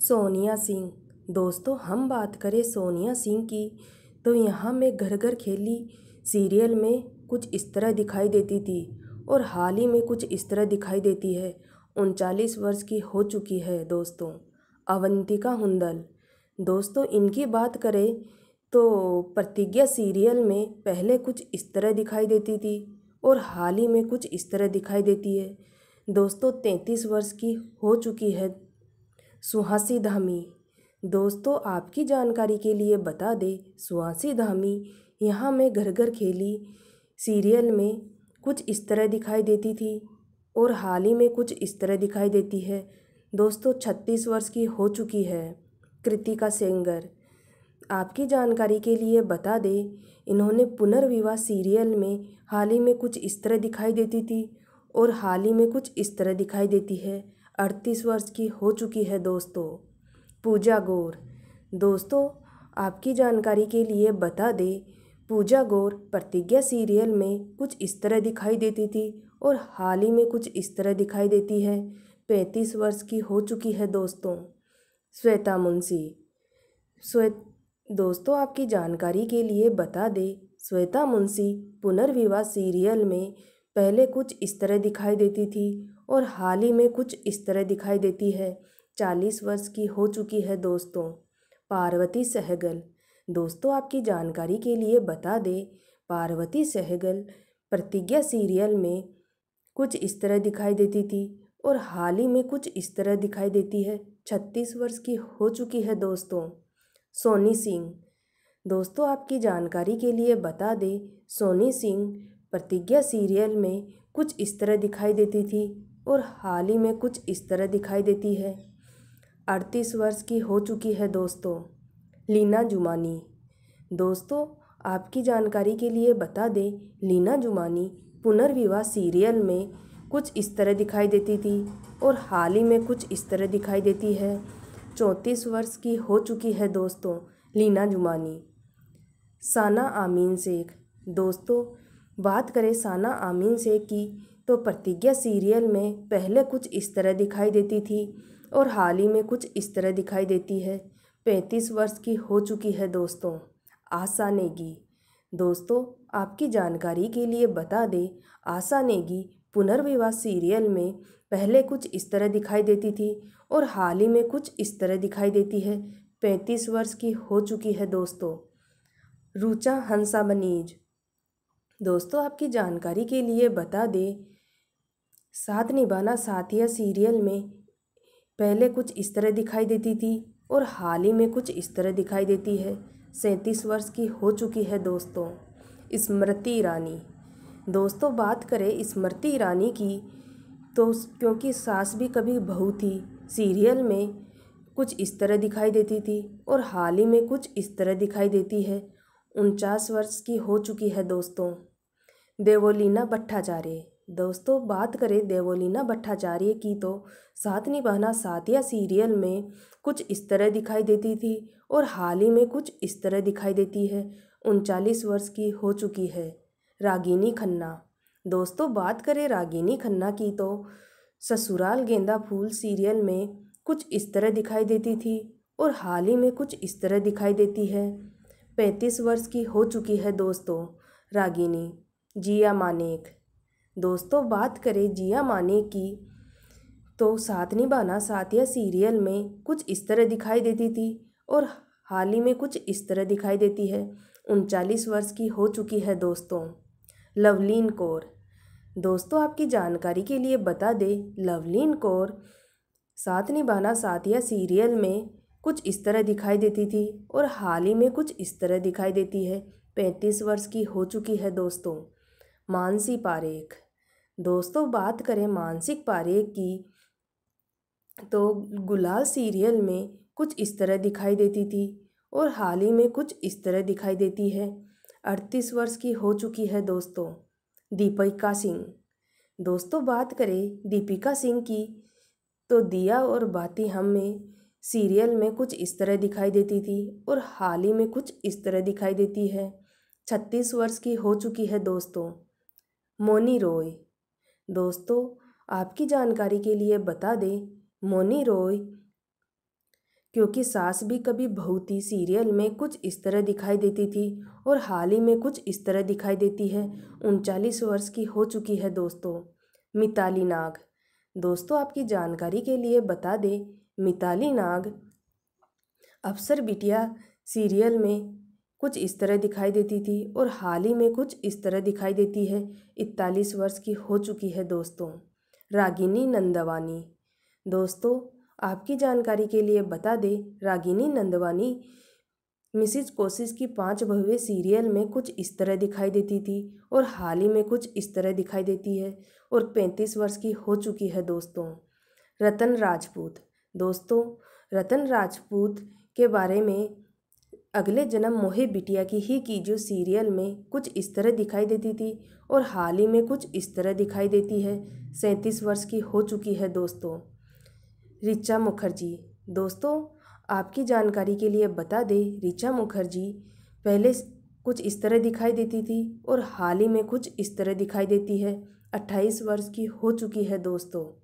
सोनिया सिंह। दोस्तों, हम बात करें सोनिया सिंह की तो यहाँ मैं घर घर खेली सीरियल में कुछ इस तरह दिखाई देती थी और हाल ही में कुछ इस तरह दिखाई देती है। 39 वर्ष की हो चुकी है दोस्तों, अवंतिका हुंदल। दोस्तों, इनकी बात करें तो प्रतिज्ञा सीरियल में पहले कुछ इस तरह दिखाई देती थी और हाल ही में कुछ इस तरह दिखाई देती है। दोस्तों, 33 वर्ष की हो चुकी है सुहासी धामी। दोस्तों, आपकी जानकारी के लिए बता दें, सुहासी धामी यहाँ मैं घर घर खेली सीरियल में कुछ इस तरह दिखाई देती थी और हाल ही में कुछ इस तरह दिखाई देती है। दोस्तों, 36 वर्ष की हो चुकी है कृतिका सेंगर। आपकी जानकारी के लिए बता दें, इन्होंने पुनर्विवाह सीरियल में हाल ही में कुछ इस तरह दिखाई देती थी और हाल ही में कुछ इस तरह दिखाई देती है। 38 वर्ष की हो चुकी है दोस्तों। पूजा गौर। दोस्तों, आपकी जानकारी के लिए बता दें, पूजा गौर प्रतिज्ञा सीरियल में कुछ इस तरह दिखाई देती थी और हाल ही में कुछ इस तरह दिखाई देती है। 35 वर्ष की हो चुकी है दोस्तों। श्वेता मुंशी। दोस्तों, आपकी जानकारी के लिए बता दें, श्वेता मुंशी पुनर्विवाह सीरियल में पहले कुछ इस तरह दिखाई देती थी और हाल ही में कुछ इस तरह दिखाई देती है। 40 वर्ष की हो चुकी है दोस्तों। पार्वती सहगल। दोस्तों, आपकी जानकारी के लिए बता दें, पार्वती सहगल प्रतिज्ञा सीरियल में कुछ इस तरह दिखाई देती थी और हाल ही में कुछ इस तरह दिखाई देती है। 36 वर्ष की हो चुकी है दोस्तों। सोनी सिंह। दोस्तों, आपकी जानकारी के लिए बता दें, सोनी सिंह प्रतिज्ञा सीरियल में कुछ इस तरह दिखाई देती थी और हाल ही में कुछ इस तरह दिखाई देती है। 38 वर्ष की हो चुकी है दोस्तों। लीना जुमानी। दोस्तों, आपकी जानकारी के लिए बता दें, लीना जुमानी पुनर्विवाह सीरियल में कुछ इस तरह दिखाई देती थी और हाल ही में कुछ इस तरह दिखाई देती है। 34 वर्ष की हो चुकी है दोस्तों लीना जुमानी। साना आमीन शेख। दोस्तों, बात करें साना आमीन शेख की तो प्रतिज्ञा सीरियल में पहले कुछ इस तरह दिखाई देती थी और हाल ही में कुछ इस तरह दिखाई देती है। 35 वर्ष की हो चुकी है दोस्तों। आशा नेगी। दोस्तों, आपकी जानकारी के लिए बता दें, आशा नेगी पुनर्विवाह सीरियल में पहले कुछ इस तरह दिखाई देती थी और हाल ही में कुछ इस तरह दिखाई देती है। 35 वर्ष की हो चुकी है दोस्तों। रुचा हंसाबनीज। दोस्तों, आपकी जानकारी के लिए बता दें, साथ निभाना साथिया सीरियल में पहले कुछ इस तरह दिखाई देती थी और हाल ही में कुछ इस तरह दिखाई देती है। 37 वर्ष की हो चुकी है दोस्तों। स्मृति ईरानी। दोस्तों, बात करें स्मृति ईरानी की तो क्योंकि सास भी कभी बहू थी सीरियल में कुछ इस तरह दिखाई देती थी और हाल ही में कुछ इस तरह दिखाई देती है। 49 वर्ष की हो चुकी है दोस्तों। देवोलीना भट्टाचार्य। दोस्तों, बात करें देवोलीना भट्टाचार्य की तो साथ निभाना साथिया सीरियल में कुछ इस तरह दिखाई देती थी और हाल ही में कुछ इस तरह दिखाई देती है। 39 वर्ष की हो चुकी है। रागिनी खन्ना। दोस्तों, बात करें रागिनी खन्ना की तो ससुराल गेंदा फूल सीरियल में कुछ इस तरह दिखाई देती थी और हाल ही में कुछ इस तरह दिखाई देती है। 35 वर्ष की हो चुकी है दोस्तों रागिनी। जिया मानेक। दोस्तों, बात करें जिया मानेक की तो साथ निभाना साथिया सीरियल में कुछ इस तरह दिखाई देती थी और हाल ही में कुछ इस तरह दिखाई देती है। 39 वर्ष की हो चुकी है दोस्तों। लवलीन कौर। दोस्तों, आपकी जानकारी के लिए बता दें, लवलीन कौर साथ निभाना साथिया सीरियल में कुछ इस तरह दिखाई देती थी और हाल ही में कुछ इस तरह दिखाई देती है। 35 वर्ष की हो चुकी है दोस्तों। मानसी पारेख। दोस्तों, बात करें मानसिक पारेख की तो गुलाल सीरियल में कुछ इस तरह दिखाई देती थी और हाल ही में कुछ इस तरह दिखाई देती है। 38 वर्ष की हो चुकी है दोस्तों। दीपिका सिंह। दोस्तों, बात करें दीपिका सिंह की तो दिया और बाती हम में सीरियल में कुछ इस तरह दिखाई देती थी और हाल ही में कुछ इस तरह दिखाई देती है। 36 वर्ष की हो चुकी है दोस्तों। मोनी रॉय। दोस्तों, आपकी जानकारी के लिए बता दें, मोनी रॉय क्योंकि सास भी कभी बहू थी सीरियल में कुछ इस तरह दिखाई देती थी और हाल ही में कुछ इस तरह दिखाई देती है। 39 वर्ष की हो चुकी है दोस्तों। मिताली नाग। दोस्तों आपकी जानकारी के लिए बता दें, मिताली नाग अफसर बिटिया सीरियल में कुछ इस तरह दिखाई देती थी और हाल ही में कुछ इस तरह दिखाई देती है। 41 वर्ष की हो चुकी है दोस्तों। रागिनी नंदवानी। दोस्तों आपकी जानकारी के लिए बता दें, रागिनी नंदवानी मिसिज कोशिश की 5 बहुएं सीरियल में कुछ इस तरह दिखाई देती थी और हाल ही में कुछ इस तरह दिखाई देती है और 35 वर्ष की हो चुकी है दोस्तों। रतन राजपूत। दोस्तों रतन राजपूत के बारे में अगले जन्म मोहे बिटिया की ही की जो सीरियल में कुछ इस तरह दिखाई देती थी और हाल ही में कुछ इस तरह दिखाई देती है। 37 वर्ष की हो चुकी है दोस्तों। ऋचा मुखर्जी। दोस्तों आपकी जानकारी के लिए बता दें, ऋचा मुखर्जी पहले कुछ इस तरह दिखाई देती थी और हाल ही में कुछ इस तरह दिखाई देती है। 28 वर्ष की हो चुकी है दोस्तों।